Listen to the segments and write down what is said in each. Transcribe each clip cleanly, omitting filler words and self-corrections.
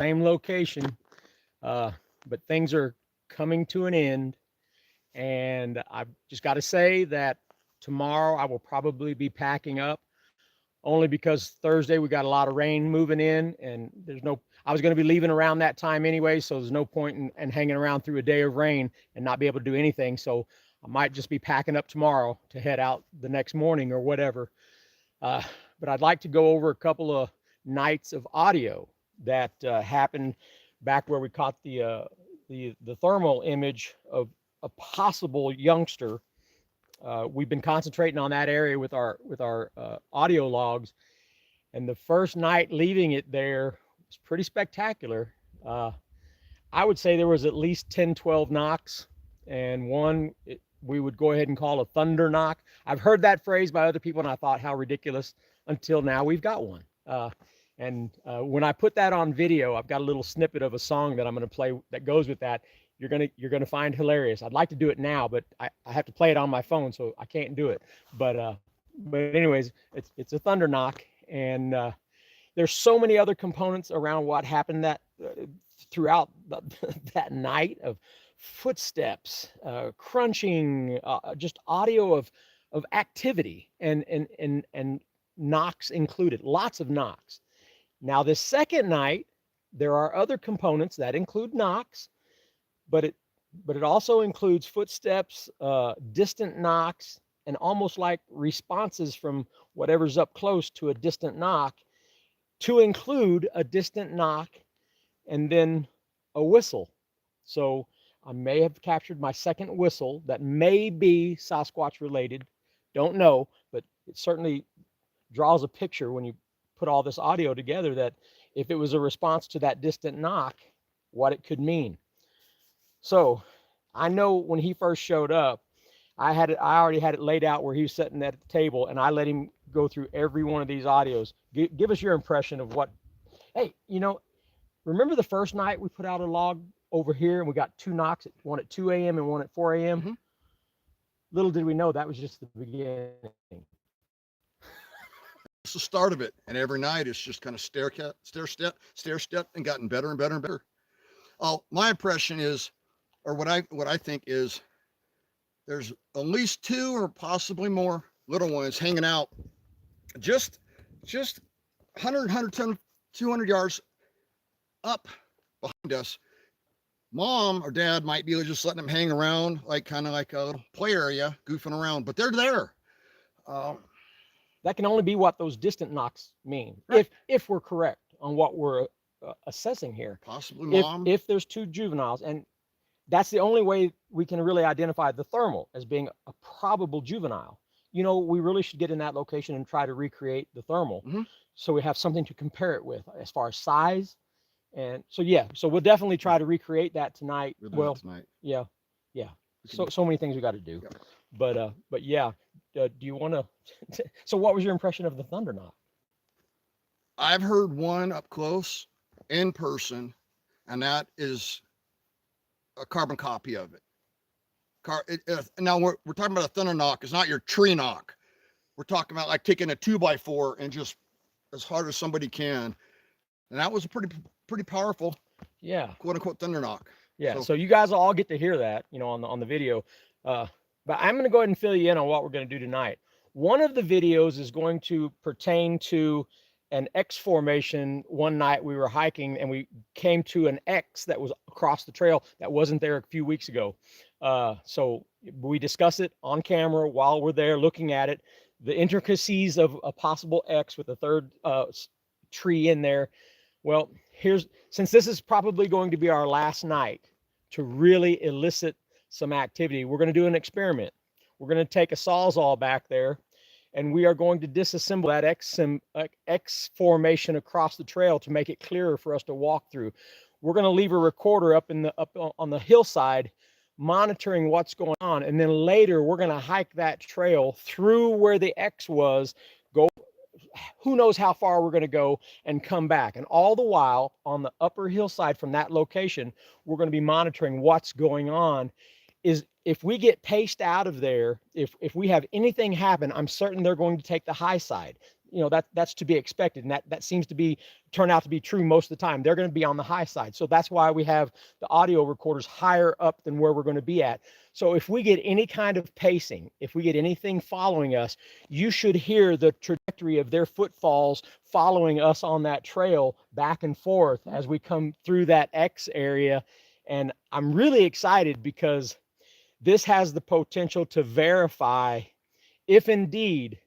same location. But things are coming to an end. And I've just got to say that tomorrow I will probably be packing up only because Thursday we got a lot of rain moving in, and I was going to be leaving around that time anyway, so there's no point in hanging around through a day of rain and not be able to do anything. So I might just be packing up tomorrow to head out the next morning or whatever. Uh, but I'd like to go over a couple of nights of audio that happened back where we caught the thermal image of a possible youngster. We've been concentrating on that area with our audio logs, and the first night leaving it there was pretty spectacular. I would say there was at least 10, 12 knocks, and we would go ahead and call a thunder knock. I've heard that phrase by other people, and I thought how ridiculous until now we've got one. And when I put that on video, I've got a little snippet of a song that I'm going to play that goes with that. You're gonna find hilarious. I'd like to do it now, but I have to play it on my phone, so I can't do it. But anyways, it's a thunder knock, and there's so many other components around what happened that throughout that night of footsteps, crunching, just audio of activity and knocks included, lots of knocks. Now this second night, there are other components that include knocks, but it also includes footsteps, distant knocks, and almost like responses from whatever's up close to a distant knock, to include a distant knock and then a whistle. So I may have captured my second whistle that may be Sasquatch related. Don't know, but it certainly draws a picture when you put all this audio together that if it was a response to that distant knock, what it could mean. So I know when he first showed up, I already had it laid out where he was sitting at the table, and I let him go through every one of these audios. Give us your impression of what. Hey, remember the first night we put out a log over here and we got two knocks, one at 2 a.m. and one at 4 a.m. Mm-hmm. Little did we know that was just the beginning. It's the start of it, and every night it's just kind of stair step, and gotten better and better and better. My impression is, or what I think is, there's at least two or possibly more little ones hanging out just 100, 110, 200 yards up behind us. Mom or dad might be just letting them hang around, like kind of like a little play area, goofing around, but they're there. That can only be what those distant knocks mean, Right. if we're correct on what we're assessing here. Possibly mom. If there's two juveniles, and that's the only way we can really identify the thermal as being a probable juvenile. We really should get in that location and try to recreate the thermal, Mhm. so we have something to compare it with as far as size. And so we'll definitely try to recreate that tonight. We'll do Well, that tonight. yeah. So many things we got to do. Yep. But yeah, do you want to? So what was your impression of the thunder knock? I've heard one up close in person, and that is a carbon copy of it. Now we're talking about a thunder knock. It's not your tree knock. We're talking about like taking a 2x4 and just as hard as somebody can, and that was a pretty powerful, Yeah, quote unquote thunder knock. yeah. So you guys will all get to hear that, on the video. But I'm going to go ahead and fill you in on what we're going to do tonight. One of the videos is going to pertain to an X formation. One night we were hiking and we came to an X that was across the trail that wasn't there a few weeks ago. So we discuss it on camera while we're there looking at it, the intricacies of a possible X with a third tree in there. Well, since this is probably going to be our last night to really elicit some activity, we're going to do an experiment. We're going to take a Sawzall back there, and we are going to disassemble that X formation across the trail to make it clearer for us to walk through. We're going to leave a recorder up on the hillside, monitoring what's going on, and then later we're going to hike that trail through where the X was, go who knows how far we're going to go, and come back. And all the while on the upper hillside from that location, we're going to be monitoring what's going on. If we get paced out of there, if we have anything happen, I'm certain they're going to take the high side. you know, that's to be expected. And that seems to be turn out to be true most of the time. They're going to be on the high side. So that's why we have the audio recorders higher up than where we're going to be at. So if we get any kind of pacing, if we get anything following us, you should hear the trajectory of their footfalls following us on that trail back and forth as we come through that X area. And I'm really excited because this has the potential to verify if indeed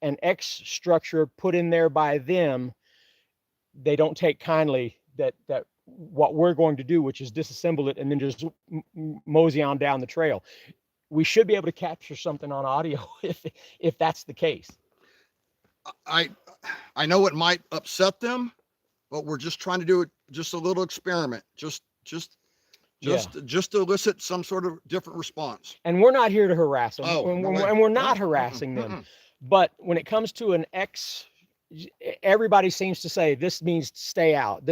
an X structure put in there by them, they don't take kindly that what we're going to do, which is disassemble it and then just mosey on down the trail. We should be able to capture something on audio if that's the case. I know it might upset them, but we're just trying to do it, just a little experiment, just to elicit some sort of different response. And we're not here to harass them. Oh, no way. And we're not harassing them. But when it comes to an X, everybody seems to say this means stay out.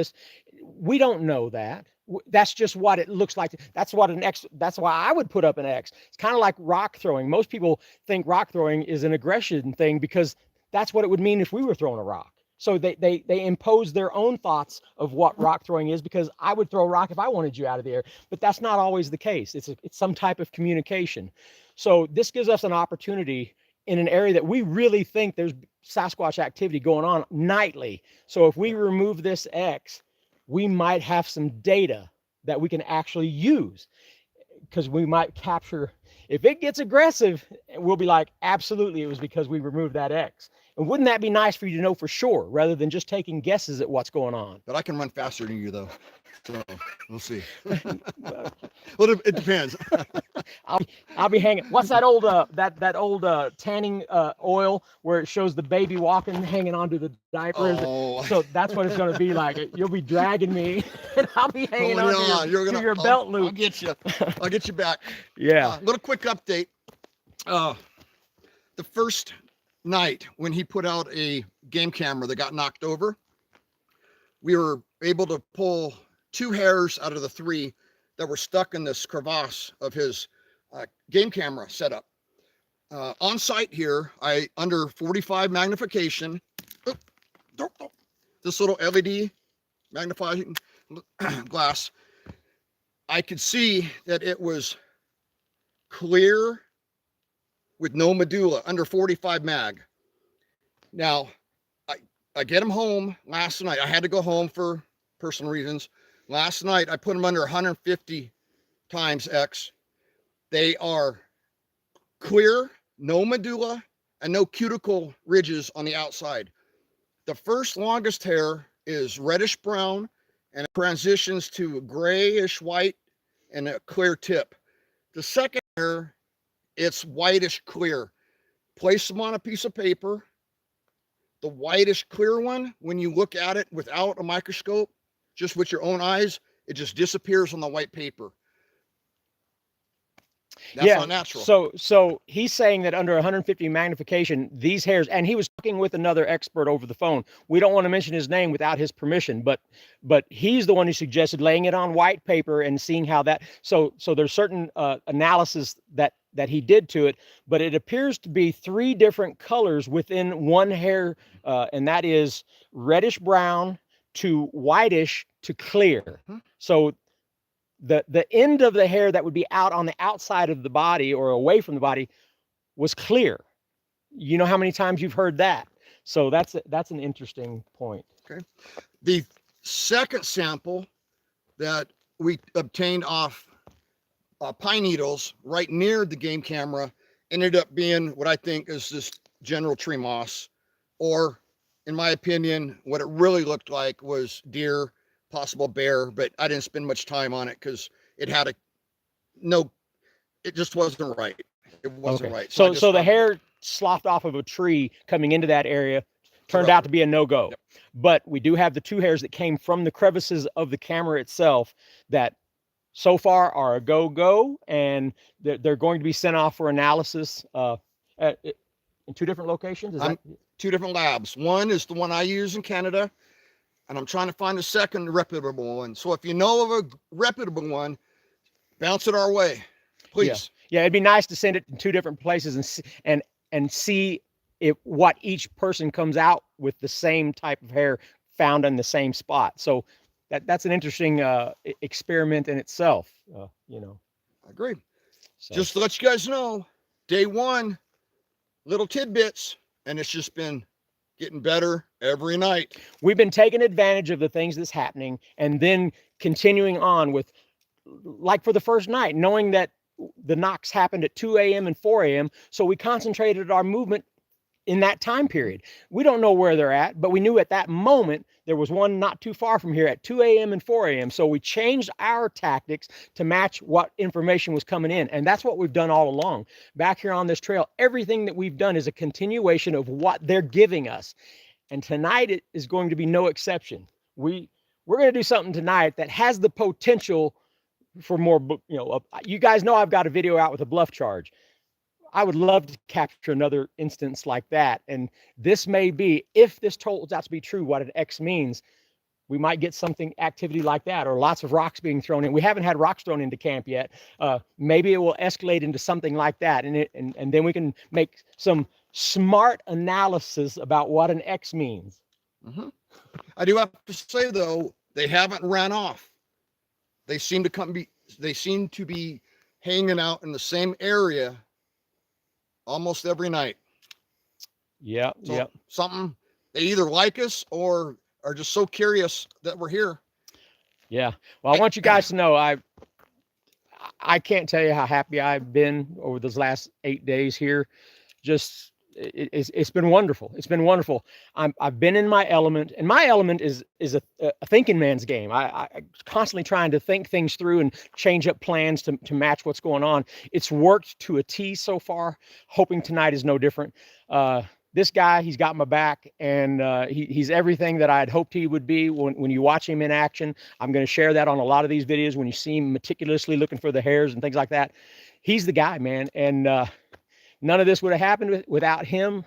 We don't know that. That's just what it looks like. That's what an X, that's why I would put up an X. It's kind of like rock throwing. Most people think rock throwing is an aggression thing because that's what it would mean if we were throwing a rock. So they impose their own thoughts of what rock throwing is, because I would throw a rock if I wanted you out of the air, but that's not always the case. It's some type of communication. So this gives us an opportunity in an area that we really think there's Sasquatch activity going on nightly. So if we remove this X, we might have some data that we can actually use, because we might capture, if it gets aggressive, we'll be like, absolutely, it was because we removed that X. And wouldn't that be nice for you to know for sure, rather than just taking guesses at what's going on? But I can run faster than you, though. So we'll see. Well, it depends. I'll be hanging. What's that old that old tanning oil where it shows the baby walking, hanging onto the diaper? Oh. So that's what it's going to be like. You'll be dragging me, and I'll be hanging on to your belt loop. I'll get you. I'll get you back. Yeah. Little quick update. The first night when he put out a game camera that got knocked over, we were able to pull 2 hairs out of the 3 that were stuck in this crevasse of his game camera setup. On site here, under 45 magnification, this little LED magnifying glass, I could see that it was clear with no medulla, under 45 mag. Now, I get him home last night. I had to go home for personal reasons. Last night, I put them under 150 times X. They are clear, no medulla, and no cuticle ridges on the outside. The first longest hair is reddish brown, and it transitions to grayish white and a clear tip. The second hair, it's whitish clear. Place them on a piece of paper. The whitish clear one, when you look at it without a microscope, just with your own eyes, it just disappears on the white paper. That's not natural. So he's saying that under 150 magnification, these hairs, and he was talking with another expert over the phone. We don't want to mention his name without his permission, but he's the one who suggested laying it on white paper and seeing how that. So there's certain analysis that he did to it, but it appears to be 3 different colors within one hair, and that is reddish brown to whitish to clear. So the end of the hair that would be out on the outside of the body or away from the body was clear. You know how many times you've heard that? So that's an interesting point. Okay. The second sample that we obtained off pine needles right near the game camera ended up being what I think is this general tree moss, or in my opinion, what it really looked like was deer, possible bear, but I didn't spend much time on it because it had it just wasn't right. It wasn't right. So the hair sloughed off of a tree coming into that area turned out to be a no-go. Yep. But we do have the 2 hairs that came from the crevices of the camera itself that so far are a go, and they're going to be sent off for analysis in 2 different locations. Is that 2 different labs. One is the one I use in Canada, and I'm trying to find a second reputable one. So if you know of a reputable one, bounce it our way, please. Yeah, it'd be nice to send it in 2 different places and see what each person comes out with the same type of hair found in the same spot. So that's an interesting experiment in itself. You know. I agree. So. Just to let you guys know, day one, little tidbits, and it's just been getting better every night. We've been taking advantage of the things that's happening and then continuing on with, like for the first night, knowing that the knocks happened at 2 a.m. and 4 a.m. So we concentrated our movement in that time period. We don't know where they're at, but we knew at that moment there was one not too far from here at 2 a.m. and 4 a.m. So we changed our tactics to match what information was coming in. And that's what we've done all along. Back here on this trail, everything that we've done is a continuation of what they're giving us. And tonight it is going to be no exception. We're going to do something tonight that has the potential for more, you know, you guys know I've got a video out with a bluff charge. I would love to capture another instance like that. And this may be, if this turns out to be true, what an X means, we might get something activity like that, or lots of rocks being thrown in. We haven't had rocks thrown into camp yet. Maybe it will escalate into something like that. And then we can make some smart analysis about what an X means. Mm-hmm. I do have to say though, they haven't ran off. They seem to be hanging out in the same area almost every night. Yeah. So yeah. something, they either like us or are just so curious that we're here. Yeah. Well, I want you guys to know, I can't tell you how happy I've been over those last 8 days here. Just, it's been wonderful. It's been wonderful. I've been in my element, and my element is a thinking man's game. I constantly trying to think things through and change up plans to match what's going on. It's worked to a T so far. Hoping tonight is no different. This guy, he's got my back, and he's everything that I'd hoped he would be when you watch him in action. I'm going to share that on a lot of these videos when you see him meticulously looking for the hairs and things like that. He's the guy, man. And none of this would have happened without him.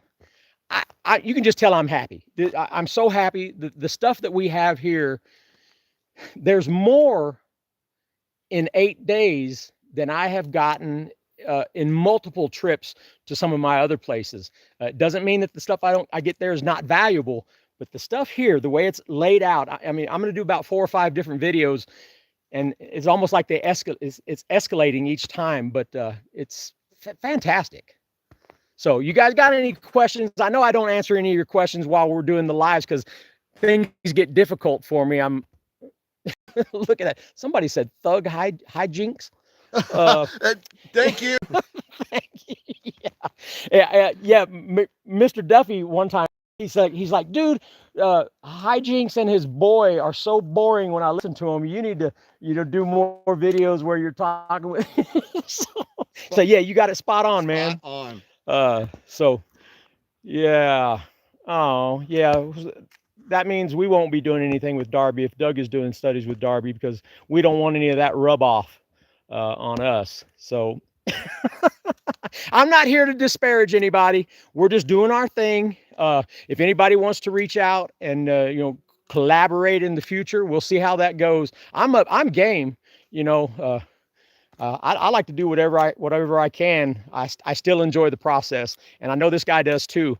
You can just tell I'm happy. I'm so happy. The stuff that we have here, there's more in 8 days than I have gotten in multiple trips to some of my other places. It doesn't mean that the stuff I get there is not valuable, but the stuff here, the way it's laid out, I mean, I'm going to do about 4 or 5 different videos, and it's almost like it's escalating each time, but it's fantastic. So you guys got any questions? I know I don't answer any of your questions while we're doing the lives because things get difficult for me. I'm look at that. Somebody said thug hijinks. Thank you. Thank you. Yeah. Mr. Duffy one time, he's like, dude, hijinks and his boy are so boring when I listen to them. You need to, do more videos where you're talking with. so yeah, you got it spot on, man. Spot on. So yeah. Oh yeah. That means we won't be doing anything with Darby if Doug is doing studies with Darby, because we don't want any of that rub off on us. So I'm not here to disparage anybody. We're just doing our thing. If anybody wants to reach out and collaborate in the future, we'll see how that goes. I'm game. I like to do whatever I can. I still enjoy the process, and I know this guy does too.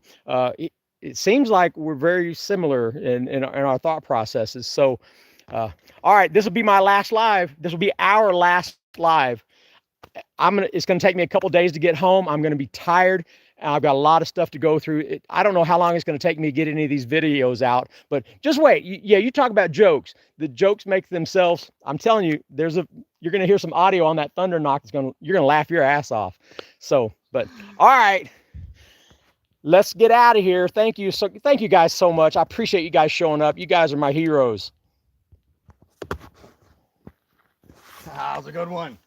It seems like we're very similar in our thought processes. So, all right, this will be my last live. This will be our last live. It's gonna take me a couple days to get home. I'm gonna be tired. I've got a lot of stuff to go through. I don't know how long it's gonna take me to get any of these videos out, but just wait. You talk about jokes. The jokes make themselves. I'm telling you, you're gonna hear some audio on that thunder knock. You're gonna laugh your ass off. So, but all right. Let's get out of here. Thank you. Thank you guys so much. I appreciate you guys showing up. You guys are my heroes. That was a good one.